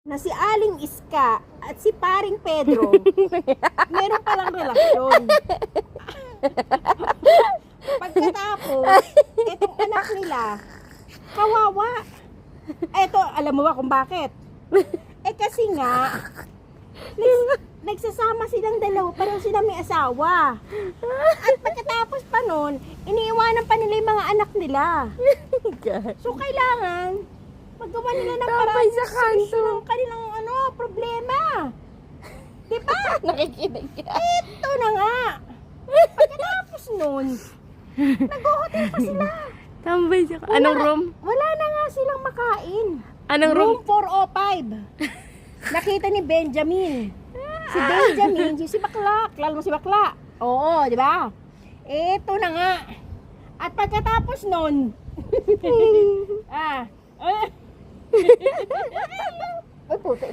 na si Aling Iska at si Paring Pedro meron palang relasyon. Pagkatapos, itong anak nila, kawawa. Eto, alam mo ba kung bakit? Kasi nga, nagsasama silang dalawa, parang sila may asawa. At pagkatapos pa nun, iniiwanan pa nila yung mga anak nila. So, kailangan magawa nila ng paraan sa kanto ng kanilang problema. Diba? Nakikinig ka. Ito na nga. Pagkatapos nun, nag-hotel pa sila. Tambay sa kanto. Anong room? Wala na nga silang makain. Anong room? Room 405. Nakita ni Benjamin. Si Benjamin, si Bakla. Kilala mo si Bakla? Oo, di ba? Ito na nga. At pagkatapos nun, ay, puti.